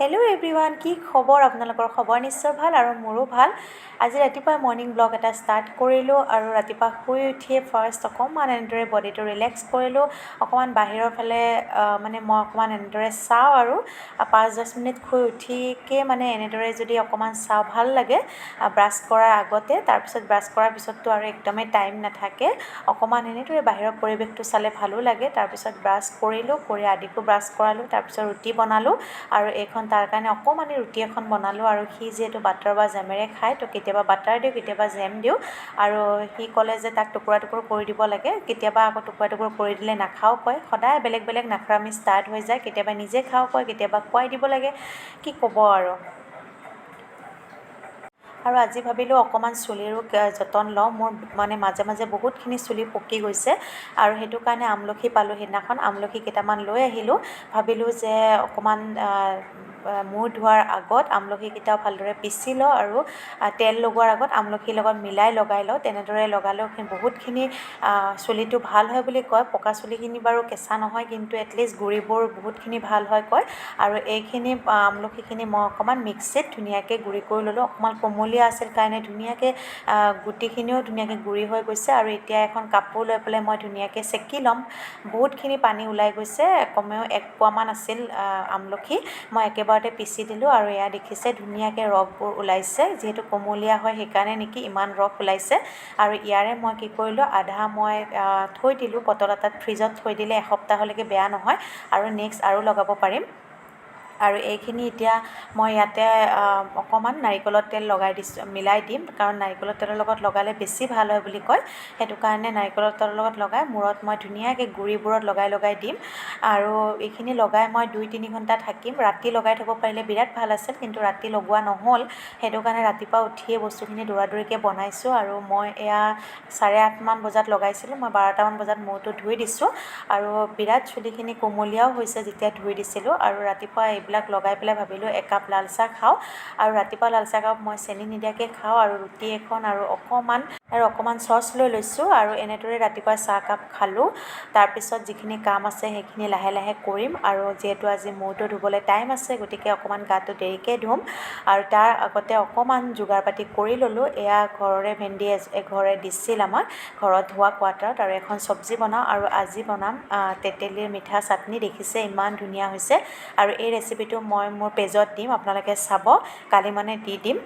Hello' everyone, কি খবৰ? আপোনালোকৰ খবৰ নিশ্চয় ভাল আৰু মোৰো ভাল। আজি ৰাতিপুৱা মৰ্ণিং ব্লগ এটা ষ্টাৰ্ট কৰিলোঁ আৰু ৰাতিপুৱা শুই উঠিয়ে ফাৰ্ষ্ট অকণমান এনেদৰে বডিটো ৰিলেক্স কৰিলোঁ। অকণমান বাহিৰৰ ফালে মই অকণমান এনেদৰে চাওঁ আৰু 5-10 মিনিট শুই উঠিকে এনেদৰে যদি অকণমান চাওঁ ভাল লাগে ব্ৰাছ কৰাৰ আগতে। তাৰপিছত ব্ৰাছ কৰাৰ পিছততো আৰু একদমেই টাইম নাথাকে, অকণমান এনেদৰে বাহিৰৰ পৰিৱেশটো চালে ভালো লাগে। তাৰপিছত ব্ৰাছ কৰিলোঁ, কৰি আদিকো ব্ৰাছ কৰালোঁ, তাৰপিছত ৰুটি বনালোঁ আৰু এইখন তাৰ কাৰণে অকণমানি ৰুটি এখন বনালোঁ। আৰু সি যিহেতু বাটাৰ বা জেমেৰে খায়, তো কেতিয়াবা বাটাৰ দিওঁ, কেতিয়াবা জেম দিওঁ। আৰু সি ক'লে যে তাক টুকুৰা টুকুৰ কৰি দিব লাগে, কেতিয়াবা আকৌ টুকুৰা টুকুৰ কৰি দিলে নাখাওঁ কয়। সদায় বেলেগ বেলেগ নাখৰামি ষ্টাৰ্ট হৈ যায়, কেতিয়াবা নিজে খাওঁ কয়, কেতিয়াবা খুৱাই দিব লাগে, কি ক'ব আৰু। আৰু আজি ভাবিলোঁ অকণমান চুলিৰো যতন লওঁ। মোৰ মাজে মাজে বহুতখিনি চুলি পকি গৈছে আৰু সেইটো কাৰণে আমলখি পালোঁ সেইদিনাখন, আমলখি কেইটামান লৈ আহিলোঁ। ভাবিলোঁ যে অকণমান মূৰ ধোৱাৰ আগত আমলখিকেইটাও ভালদৰে পিচি লওঁ আৰু তেল লগোৱাৰ আগত আমলখিৰ লগত মিলাই লগাই লওঁ। তেনেদৰে লগালেও বহুতখিনি চুলিটো ভাল হয় বুলি কয়। পকা চুলিখিনি বাৰু কেঁচা নহয়, কিন্তু এটলিষ্ট গুৰিবোৰ বহুতখিনি ভাল হয় কয়। আৰু এইখিনি আমলখিখিনি মই অকণমান মিক্সিত ধুনীয়াকৈ গুড়ি কৰি ল'লোঁ। অকণমান কোমলীয়া আছিল কাৰণে ধুনীয়াকৈ গুটিখিনিও ধুনীয়াকৈ গুড়ি হৈ গৈছে। আৰু এতিয়া এখন কাপোৰ লৈ পেলাই মই ধুনীয়াকৈ চেকি ল'ম। বহুতখিনি পানী ওলাই গৈছে, কমেও 1 পোৱামান আছিল আমলখি। মই একেবাৰতে পিচি দিলোঁ আৰু এয়া দেখিছে ধুনীয়াকৈ ৰসবোৰ ওলাইছে। যিহেতু কোমলীয়া হয় সেইকাৰণে নেকি ইমান ৰস ওলাইছে। আৰু ইয়াৰে মই কি কৰিলোঁ, আধা মই থৈ দিলোঁ বটল এটাত, ফ্ৰিজত থৈ দিলে এসপ্তাহলৈকে বেয়া নহয় আৰু নেক্সট আৰু লগাব পাৰিম। আৰু এইখিনি এতিয়া মই ইয়াতে অকণমান নাৰিকলৰ তেল লগাই দিছোঁ, মিলাই দিম, কাৰণ নাৰিকলৰ তেলৰ লগত লগালে বেছি ভাল হয় বুলি কয়। সেইটো কাৰণে নাৰিকলৰ তেলৰ লগত লগাই মূৰত মই ধুনীয়াকৈ গুৰিবোৰত লগাই লগাই দিম। আৰু এইখিনি লগাই মই 2-3 ঘণ্টা থাকিম। ৰাতি লগাই থ'ব পাৰিলে বিৰাট ভাল আছিল, কিন্তু ৰাতি লগোৱা নহ'ল। সেইটো কাৰণে ৰাতিপুৱা উঠিয়ে বস্তুখিনি দৌৰাদৌৰিকৈ বনাইছোঁ। আৰু মই এয়া 8:30 মান বজাত লগাইছিলোঁ, মই 12টামান বজাত মূৰটো ধুই দিছোঁ। আৰু বিৰাট চুলিখিনি কোমলীয়াও হৈছে যেতিয়া ধুই দিছিলোঁ। আৰু ৰাতিপুৱা এইবিলাক লগাই পেলাই ভাবিলোঁ একাপ লাল চাহ খাওঁ। আৰু ৰাতিপুৱা লাল চাহকাপ মই চেনি নিদিয়াকৈ খাওঁ আৰু ৰুটি এখন আৰু অকণমান চচ লৈ লৈছোঁ। আৰু এনেদৰে ৰাতিপুৱা চাহকাপ খালোঁ। তাৰপিছত যিখিনি কাম আছে সেইখিনি লাহে লাহে কৰিম। আৰু যিহেতু আজি মূৰটো ধুবলৈ টাইম আছে, গতিকে অকণমান গাটো দেৰিকৈ ধুম। আৰু তাৰ আগতে অকণমান যোগাৰ পাতি কৰি ল'লোঁ। এয়া ঘৰৰে ভেন্দি এঘৰে দিছিল আমাক, ঘৰত হোৱা কোৱাৰ্টাৰত। আৰু এখন চব্জি বনাওঁ, আৰু আজি বনাম তেতেলীৰ মিঠা চাটনি। দেখিছে ইমান ধুনীয়া হৈছে। আৰু এই ৰেচিপিটো মই মোৰ পেজত দিম, আপোনালোকে চাব, কালি দি দিম।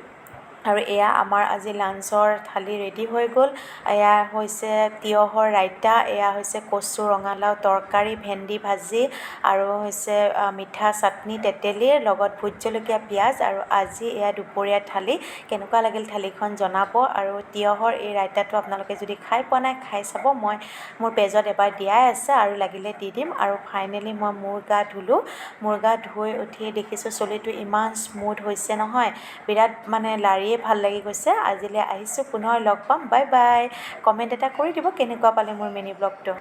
আৰু এয়া আমাৰ আজি লাঞ্চৰ থালি ৰেডি হৈ গ'ল। এয়া হৈছে তিয়ঁহৰ ৰাইতা, এয়া হৈছে কচু ৰঙালাও তৰকাৰী, ভেন্দি ভাজি, আৰু হৈছে মিঠা চাটনি তেতেলীৰ লগত ভোট জলকীয়া পিঁয়াজ। আৰু আজি এয়া দুপৰীয়া থালি। কেনেকুৱা লাগিল থালিখন জনাব। আৰু তিয়ঁহৰ এই ৰাইতাটো আপোনালোকে যদি খাই পোৱা নাই, খাই চাব। মই মোৰ পেজত এবাৰ দিয়াই আছে আৰু লাগিলে দি দিম। আৰু ফাইনেলি মই মূৰ গা ধুলোঁ। মূৰ গা ধুই উঠি দেখিছোঁ চুলিটো ইমান স্মুথ হৈছে নহয়, বিৰাট লাৰিয়ে ভাল লাগি গৈছে। আজিলৈ আহিছোঁ, পুনৰ লগ পাম, বাই বাই। কমেণ্ট এটা কৰি দিব কেনেকুৱা পালে মোৰ মিনি ব্লগটো।